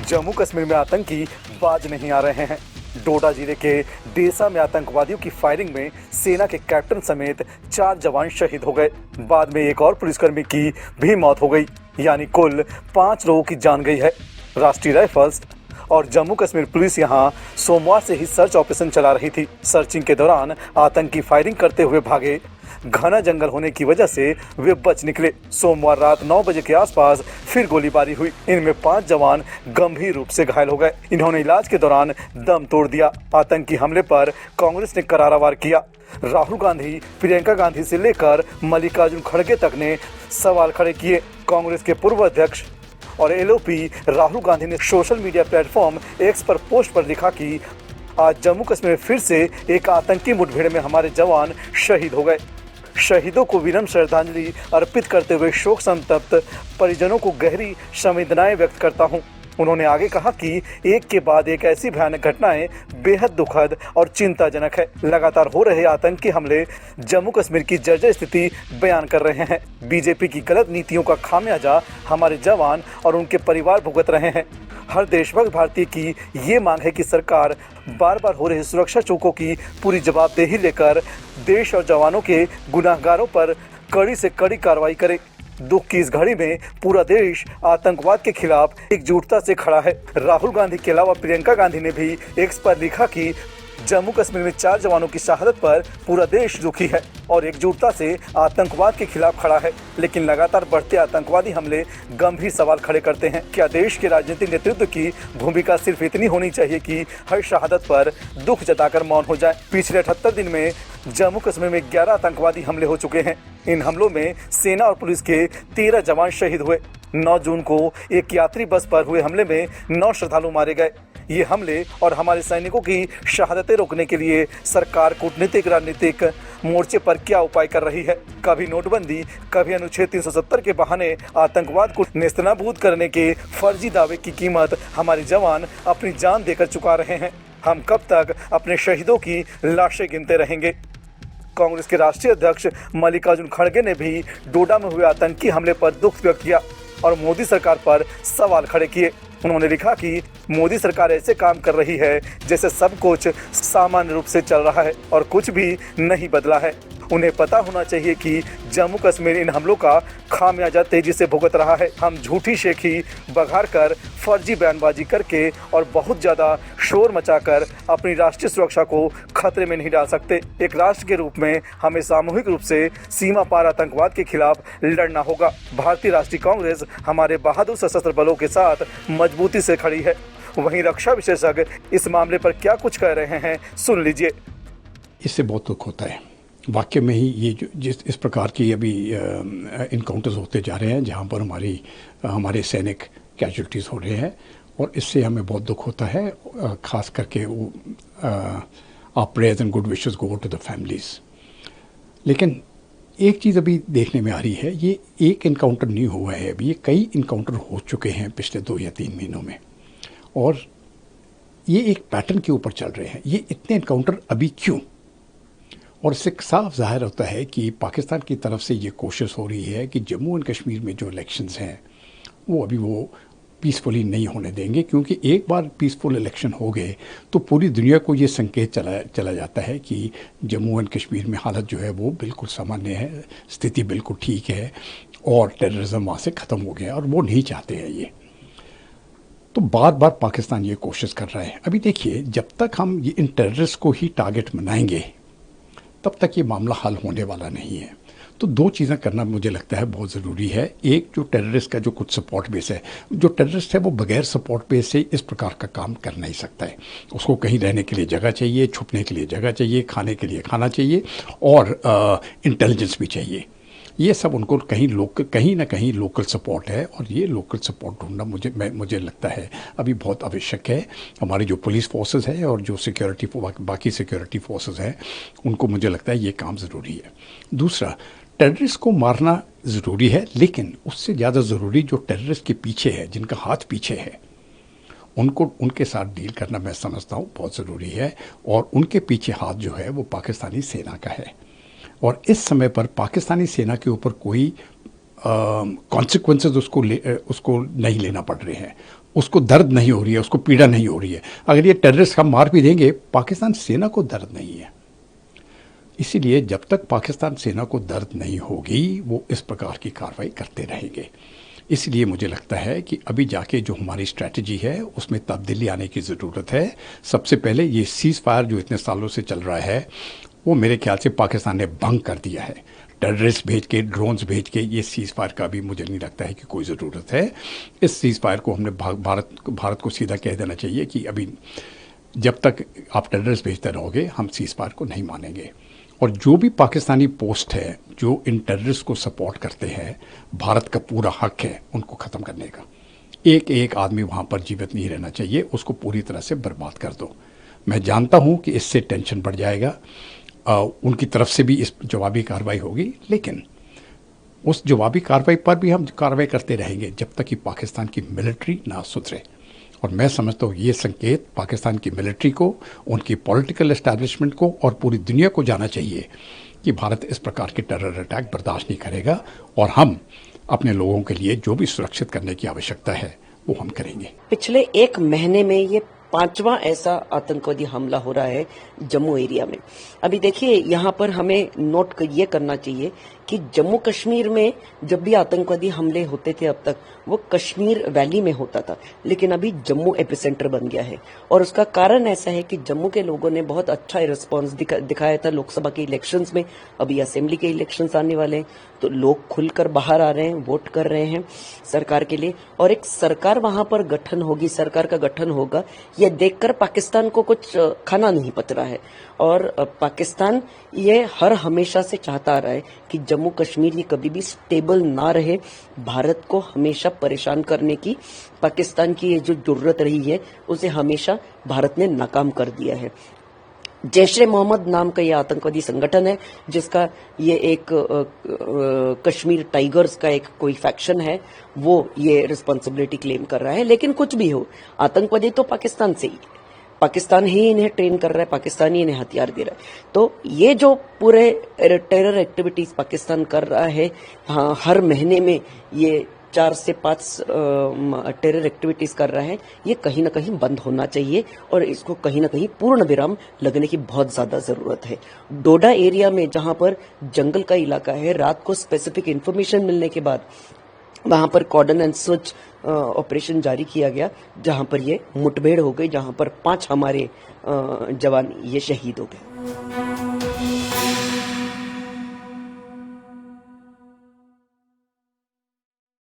जम्मू कश्मीर में आतंकी बाज नहीं आ रहे हैं। डोडा जिले के डेसा में आतंकवादियों की फायरिंग में सेना के कैप्टन समेत 4 जवान शहीद हो गए। बाद में एक और पुलिसकर्मी की भी मौत हो गई, यानी कुल 5 लोगों की जान गई है। राष्ट्रीय राइफल्स और जम्मू कश्मीर पुलिस यहां सोमवार से ही सर्च ऑपरेशन चला रही थी। सर्चिंग के दौरान आतंकी फायरिंग करते हुए भागे। घना जंगल होने की वजह से वे बच निकले। सोमवार रात 9 बजे के आसपास फिर गोलीबारी हुई। इनमें 5 जवान गंभीर रूप से घायल हो गए। इन्होंने इलाज के दौरान दम तोड़ दिया। आतंकी हमले पर कांग्रेस ने करारा वार किया। राहुल गांधी, प्रियंका गांधी से लेकर मल्लिकार्जुन खड़गे तक ने सवाल खड़े किए। कांग्रेस के पूर्व अध्यक्ष और एलओपी राहुल गांधी ने सोशल मीडिया प्लेटफॉर्म एक्स पर पोस्ट पर लिखा कि आज जम्मू कश्मीर में फिर से एक आतंकी मुठभेड़ में हमारे जवान शहीद हो गए। शहीदों को विनम्र श्रद्धांजलि अर्पित करते हुए शोक संतप्त परिजनों को गहरी संवेदनाएं व्यक्त करता हूं। उन्होंने आगे कहा कि एक के बाद एक ऐसी भयानक घटनाएं बेहद दुखद और चिंताजनक है। लगातार हो रहे आतंकी हमले जम्मू कश्मीर की जर्जर स्थिति बयान कर रहे हैं। बीजेपी की गलत नीतियों का खामियाजा हमारे जवान और उनके परिवार भुगत रहे हैं। हर देशभक्त भारतीय की ये मांग है कि सरकार बार बार हो रही सुरक्षा चूकों की पूरी जवाबदेही लेकर देश और जवानों के गुनाहगारों पर कड़ी से कड़ी कार्रवाई करे। दुख की इस घड़ी में पूरा देश आतंकवाद के खिलाफ एकजुटता से खड़ा है। राहुल गांधी के अलावा प्रियंका गांधी ने भी एक्स पर लिखा कि जम्मू कश्मीर में 4 जवानों की शहादत पर पूरा देश दुखी है और एकजुटता से आतंकवाद के खिलाफ खड़ा है। लेकिन लगातार बढ़ते आतंकवादी हमले गंभीर सवाल खड़े करते हैं। क्या देश के राजनीतिक नेतृत्व की भूमिका सिर्फ इतनी होनी चाहिए कि हर शहादत पर दुख जताकर मौन हो जाए? पिछले 78 दिन में जम्मू कश्मीर में 11 आतंकवादी हमले हो चुके हैं। इन हमलों में सेना और पुलिस के 13 जवान शहीद हुए। 9 जून को एक यात्री बस पर हुए हमले में 9 श्रद्धालु मारे गए। ये हमले और हमारे सैनिकों की शहादतें रोकने के लिए सरकार कूटनीतिक राजनीतिक मोर्चे पर क्या उपाय कर रही है? कभी नोटबंदी, कभी अनुच्छेद 370 के बहाने आतंकवाद को नेस्तनाबूद करने के फर्जी दावे की कीमत हमारे जवान अपनी जान देकर चुका रहे हैं। हम कब तक अपने शहीदों की लाशें गिनते रहेंगे? कांग्रेस के राष्ट्रीय अध्यक्ष मल्लिकार्जुन खड़गे ने भी डोडा में हुए आतंकी हमले पर दुख व्यक्त किया और मोदी सरकार पर सवाल खड़े किए। उन्होंने लिखा कि मोदी सरकार ऐसे काम कर रही है जैसे सब कुछ सामान्य रूप से चल रहा है और कुछ भी नहीं बदला है। उन्हें पता होना चाहिए कि जम्मू कश्मीर इन हमलों का खामियाजा तेजी से भुगत रहा है। हम झूठी शेखी बघार कर, फर्जी बयानबाजी करके और बहुत ज़्यादा शोर मचाकर अपनी राष्ट्रीय सुरक्षा को खतरे में नहीं डाल सकते। एक राष्ट्र के रूप में हमें सामूहिक रूप से सीमा पार आतंकवाद के खिलाफ लड़ना होगा। भारतीय राष्ट्रीय कांग्रेस हमारे बहादुर सशस्त्र बलों के साथ मजबूती से खड़ी है। वहीं रक्षा विशेषज्ञ इस मामले पर क्या कुछ कह रहे हैं, सुन लीजिए। इससे बहुत दुख होता है वाकई में ही। ये जो इस प्रकार की अभी इनकाउंटर्स होते जा रहे हैं जहाँ पर हमारे सैनिक कैजुअल्टीज़ हो रहे हैं और इससे हमें बहुत दुख होता है। ख़ास करके वो our prayers and good wishes go to the families. लेकिन एक चीज़ अभी देखने में आ रही है, ये एक इनकाउंटर नहीं हुआ है अभी, ये कई इनकाउंटर हो चुके हैं पिछले 2 या 3 महीनों में और ये एक पैटर्न के ऊपर चल रहे हैं। ये इतने इनकाउंटर अभी क्यों? और इससे साफ जाहिर होता है कि पाकिस्तान की तरफ से ये कोशिश हो रही है कि जम्मू एंड कश्मीर में जो इलेक्शंस हैं वो पीसफुली नहीं होने देंगे, क्योंकि एक बार पीसफुल इलेक्शन हो गए तो पूरी दुनिया को ये संकेत चला जाता है कि जम्मू एंड कश्मीर में हालत जो है वो बिल्कुल सामान्य है, स्थिति बिल्कुल ठीक है और टेररिज्म वहाँ से ख़त्म हो गया और वो नहीं चाहते हैं ये। तो बार बार पाकिस्तान ये कोशिश कर रहा है। अभी देखिए, जब तक हम ये इन टेररिस्ट को ही टारगेट बनाएंगे तब तक ये मामला हल होने वाला नहीं है। तो 2 चीज़ें करना मुझे लगता है बहुत ज़रूरी है। एक, जो टेररिस्ट का जो कुछ सपोर्ट बेस है, जो टेररिस्ट है वो बगैर सपोर्ट बेस से इस प्रकार का काम कर नहीं सकता है। उसको कहीं रहने के लिए जगह चाहिए, छुपने के लिए जगह चाहिए, खाने के लिए खाना चाहिए और इंटेलिजेंस भी चाहिए। ये सब उनको कहीं ना कहीं लोकल सपोर्ट है और ये लोकल सपोर्ट ढूंढना मुझे लगता है अभी बहुत आवश्यक है। हमारी जो पुलिस फोर्सेस है और जो बाकी सिक्योरिटी फोर्सेस हैं, उनको मुझे लगता है ये काम ज़रूरी है। दूसरा, टेररिस्ट को मारना ज़रूरी है, लेकिन उससे ज़्यादा ज़रूरी जो टेररिस्ट के पीछे है, जिनका हाथ पीछे है, उनके साथ डील करना मैं समझता हूँ बहुत ज़रूरी है। और उनके पीछे हाथ जो है वो पाकिस्तानी सेना का है और इस समय पर पाकिस्तानी सेना के ऊपर कोई कॉन्सिक्वेंसेज उसको नहीं लेना पड़ रहे हैं, उसको दर्द नहीं हो रही है, उसको पीड़ा नहीं हो रही है। अगर ये टेररिस्ट हम मार भी देंगे, पाकिस्तान सेना को दर्द नहीं है। इसीलिए जब तक पाकिस्तान सेना को दर्द नहीं होगी, वो इस प्रकार की कार्रवाई करते रहेंगे। इसलिए मुझे लगता है कि अभी जाके जो हमारी स्ट्रैटेजी है उसमें तब्दीली आने की ज़रूरत है। सबसे पहले ये सीज़ फायर जो इतने सालों से चल रहा है, वो मेरे ख्याल से पाकिस्तान ने भंग कर दिया है। टेररिस्ट भेज के, ड्रोन्स भेज के ये सीज़ फायर का भी मुझे नहीं लगता है कि कोई ज़रूरत है। इस सीज़ फायर को हमने भारत को सीधा कह देना चाहिए कि अभी जब तक आप टेररिस्ट भेजते रहोगे, हम सीज़ फायर को नहीं मानेंगे। और जो भी पाकिस्तानी पोस्ट है जो इन टेररिस्ट को सपोर्ट करते हैं, भारत का पूरा हक है उनको ख़त्म करने का। एक एक आदमी वहाँ पर जीवित नहीं रहना चाहिए, उसको पूरी तरह से बर्बाद कर दो। मैं जानता हूँ कि इससे टेंशन बढ़ जाएगा, उनकी तरफ से भी इस जवाबी कार्रवाई होगी, लेकिन उस जवाबी कार्रवाई पर भी हम कार्रवाई करते रहेंगे जब तक कि पाकिस्तान की मिलिट्री ना सुधरे। और मैं समझता हूँ ये संकेत पाकिस्तान की मिलिट्री को, उनकी पॉलिटिकल एस्टैब्लिशमेंट को और पूरी दुनिया को जाना चाहिए कि भारत इस प्रकार के टेरर अटैक बर्दाश्त नहीं करेगा, और हम अपने लोगों के लिए जो भी सुरक्षित करने की आवश्यकता है वो हम करेंगे। पिछले एक महीने में ये 5वां ऐसा आतंकवादी हमला हो रहा है जम्मू एरिया में। अभी देखिए, यहाँ पर हमें नोट ये करना चाहिए कि जम्मू कश्मीर में जब भी आतंकवादी हमले होते थे अब तक, वो कश्मीर वैली में होता था, लेकिन अभी जम्मू एपिसेंटर बन गया है। और उसका कारण ऐसा है कि जम्मू के लोगों ने बहुत अच्छा रिस्पांस दिखाया था लोकसभा के इलेक्शंस में। अभी असेंबली के इलेक्शंस आने वाले हैं, तो लोग खुलकर बाहर आ रहे हैं, वोट कर रहे हैं सरकार के लिए, और एक सरकार वहां पर गठन होगी, सरकार का गठन होगा। ये देखकर पाकिस्तान को कुछ खाना नहीं पच रहा है, और पाकिस्तान ये हर हमेशा से चाहता आ रहा है कि जम्मू कश्मीर ये कभी भी स्टेबल ना रहे। भारत को हमेशा परेशान करने की पाकिस्तान की ये जो जरूरत रही है, उसे हमेशा भारत ने नाकाम कर दिया है। जैश-ए-मोहम्मद नाम का ये आतंकवादी संगठन है, जिसका ये एक कश्मीर टाइगर्स का एक कोई फैक्शन है, वो ये रिस्पॉन्सिबिलिटी क्लेम कर रहा है। लेकिन कुछ भी हो, आतंकवादी तो पाकिस्तान से ही, पाकिस्तान ही इन्हें ट्रेन कर रहा है, पाकिस्तान ही इन्हें हथियार दे रहा है। तो ये जो पूरे टेरर एक्टिविटीज पाकिस्तान कर रहा है, हाँ, हर महीने में ये 4 से 5 टेरर एक्टिविटीज कर रहा है, ये कहीं ना कहीं बंद होना चाहिए, और इसको कहीं ना कहीं पूर्ण विराम लगने की बहुत ज्यादा जरूरत है। डोडा एरिया में जहां पर जंगल का इलाका है, रात को स्पेसिफिक इंफॉर्मेशन मिलने के बाद वहां पर कॉर्डन एंड सर्च ऑपरेशन जारी किया गया, जहां पर ये मुठभेड़ हो गई, जहां पर 5 हमारे जवान ये शहीद हो गए।